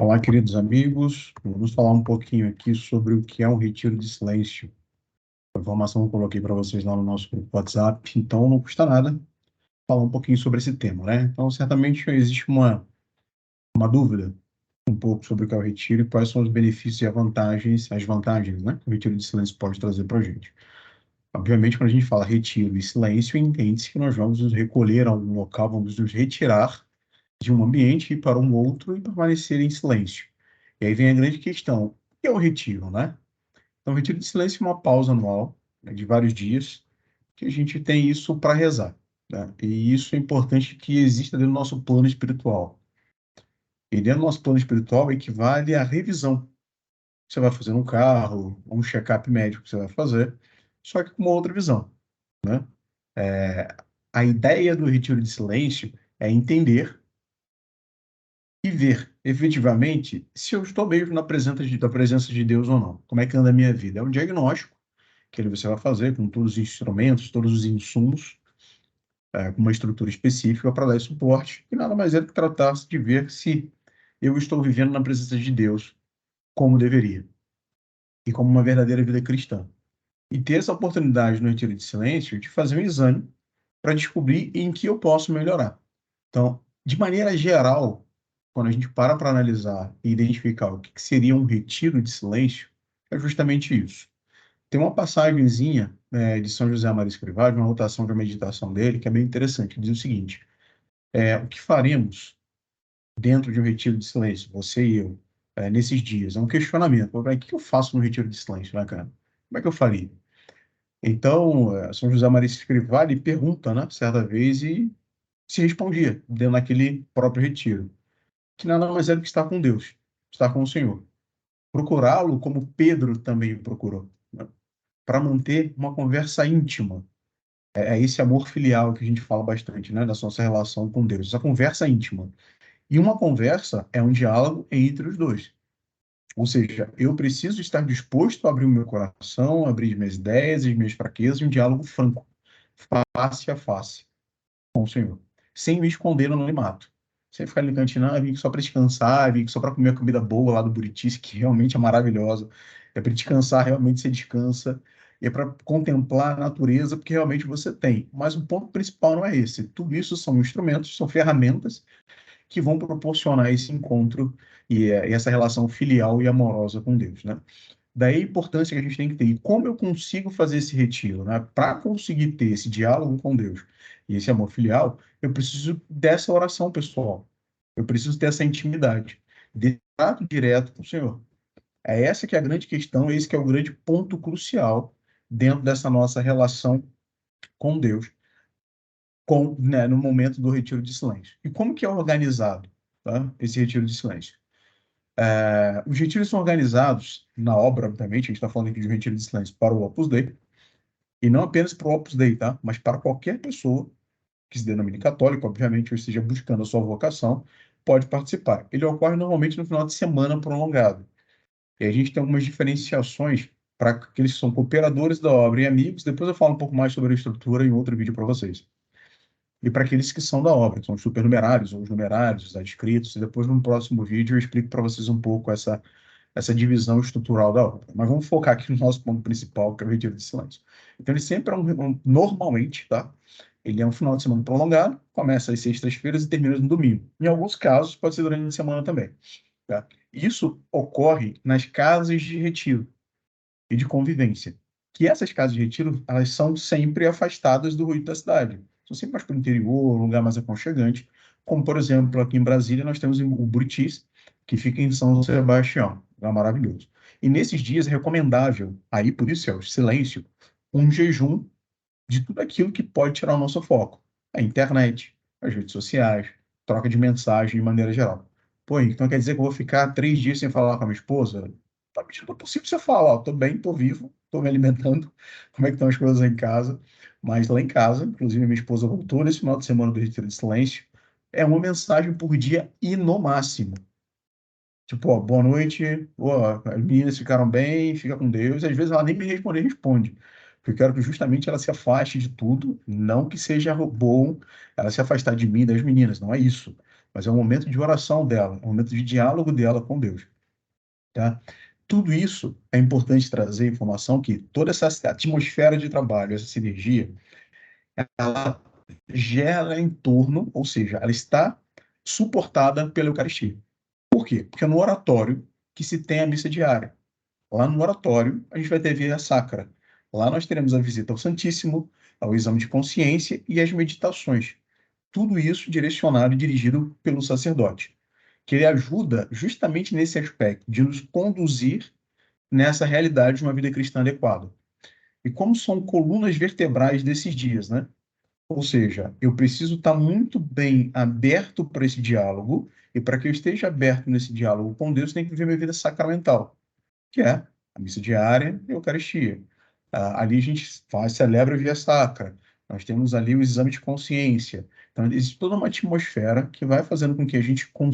Olá, queridos amigos. Vamos falar um pouquinho aqui sobre o que é um retiro de silêncio. A informação que eu coloquei para vocês lá no nosso grupo WhatsApp, então não custa nada falar um pouquinho sobre esse tema, né? Então, certamente existe uma dúvida um pouco sobre o que é o retiro e quais são os benefícios e as vantagens, né, que o retiro de silêncio pode trazer para a gente. Obviamente, quando a gente fala retiro e silêncio, entende-se que nós vamos nos recolher a um local, vamos nos retirar de um ambiente e ir para um outro e permanecer em silêncio. E aí vem a grande questão: o que é o retiro, né? Então, o retiro de silêncio é uma pausa anual, né, de vários dias, que a gente tem isso para rezar, né? E isso é importante que exista dentro do nosso plano espiritual. E dentro do nosso plano espiritual equivale à revisão que você vai fazer no carro, um check-up médico que você vai fazer, só que com uma outra visão, né? A ideia do retiro de silêncio é entender e ver efetivamente se eu estou mesmo da presença de Deus ou não. Como é que anda a minha vida? É um diagnóstico que você vai fazer com todos os instrumentos, todos os insumos, com uma estrutura específica para dar esse suporte, e nada mais é do que tratar-se de ver se eu estou vivendo na presença de Deus como deveria e como uma verdadeira vida cristã. E ter essa oportunidade no retiro de silêncio de fazer um exame para descobrir em que eu posso melhorar. Então, de maneira geral, quando a gente para analisar e identificar o que seria um retiro de silêncio, é justamente isso. Tem uma passagenzinha de São José Maria Escrivá, de uma rotação de uma meditação dele, que é bem interessante, que diz o seguinte: o que faremos dentro de um retiro de silêncio, você e eu, nesses dias? É um questionamento. O que eu faço no retiro de silêncio, né, cara? Como é que eu faria? Então, São José Maria Escrivá, ele pergunta, né, certa vez, e se respondia dentro daquele próprio retiro, que nada mais é do que estar com Deus, estar com o Senhor. Procurá-lo como Pedro também o procurou, né? Para manter uma conversa íntima. É esse amor filial que a gente fala bastante, né, da nossa relação com Deus, essa conversa íntima. E uma conversa é um diálogo entre os dois. Ou seja, eu preciso estar disposto a abrir o meu coração, abrir as minhas ideias, as minhas fraquezas, um diálogo franco, face a face com o Senhor, sem me esconder no anonimato. Sem ficar ali no cantinho, ah, vim aqui só para descansar, vim aqui só para comer a comida boa lá do Buritice, que realmente é maravilhosa. É para descansar, realmente você descansa. E é para contemplar a natureza, porque realmente você tem. Mas o ponto principal não é esse. Tudo isso são instrumentos, são ferramentas que vão proporcionar esse encontro e essa relação filial e amorosa com Deus, né? Daí a importância que a gente tem que ter. E como eu consigo fazer esse retiro, né? Para conseguir ter esse diálogo com Deus e esse amor filial, eu preciso dessa oração pessoal. Eu preciso ter essa intimidade, de trato direto com o Senhor. É essa que é a grande questão, esse que é o grande ponto crucial dentro dessa nossa relação com Deus, né, no momento do retiro de silêncio. E como que é organizado, tá, esse retiro de silêncio? Os retiros são organizados na obra, obviamente, a gente está falando aqui de um retiro de silêncio para o Opus Dei, e não apenas para o Opus Dei, tá? Mas para qualquer pessoa que se denomine católico, obviamente, ou esteja buscando a sua vocação, pode participar. Ele ocorre normalmente no final de semana prolongado. E a gente tem algumas diferenciações para aqueles que são cooperadores da obra e amigos. Depois eu falo um pouco mais sobre a estrutura em outro vídeo para vocês. E para aqueles que são da obra, que são os supernumerários, ou os numerários, os adscritos. E depois, no próximo vídeo, eu explico para vocês um pouco essa divisão estrutural da obra. Mas vamos focar aqui no nosso ponto principal, que é o retiro de silêncio. Então, ele sempre é normalmente, tá? Ele é um final de semana prolongado, começa às sextas-feiras e termina no domingo. Em alguns casos, pode ser durante a semana também, tá? Isso ocorre nas casas de retiro e de convivência. Que essas casas de retiro, elas são sempre afastadas do ruído da cidade. São sempre mais para o interior, um lugar mais aconchegante. Como, por exemplo, aqui em Brasília, nós temos o Buritis, que fica em São Sebastião. Um lugar maravilhoso. E nesses dias é recomendável, aí por isso é o silêncio, um jejum de tudo aquilo que pode tirar o nosso foco. A internet, as redes sociais, troca de mensagem de maneira geral. Pô, então quer dizer que eu vou ficar 3 dias sem falar com a minha esposa? Tá mentindo, é possível você falar, ó, tô bem, tô vivo, tô me alimentando, como é que estão as coisas em casa? Mas lá em casa, inclusive minha esposa voltou nesse final de semana do Retiro de Silêncio, é uma mensagem por dia e no máximo. Tipo, ó, boa noite, ó, as meninas ficaram bem, fica com Deus. E às vezes ela nem me responde. Porque eu quero que justamente ela se afaste de tudo, não que seja bom ela se afastar de mim, das meninas, não é isso. mas é um momento de oração dela, é um momento de diálogo dela com Deus, tá? Tudo isso é importante trazer informação que toda essa atmosfera de trabalho, essa sinergia, ela gera em torno, ou seja, ela está suportada pela Eucaristia. Por quê? Porque é no oratório que se tem a missa diária. Lá no oratório, a gente vai ter a via sacra. Lá nós teremos a visita ao Santíssimo, ao exame de consciência e as meditações. Tudo isso direcionado e dirigido pelo sacerdote, que ele ajuda justamente nesse aspecto de nos conduzir nessa realidade de uma vida cristã adequada. E como são colunas vertebrais desses dias, né? Ou seja, eu preciso estar muito bem aberto para esse diálogo, e para que eu esteja aberto nesse diálogo com Deus, eu tenho que viver minha vida sacramental, que é a missa diária e a Eucaristia. Ali a gente faz, celebra a via sacra, nós temos ali o exame de consciência. Então, existe toda uma atmosfera que vai fazendo com que a gente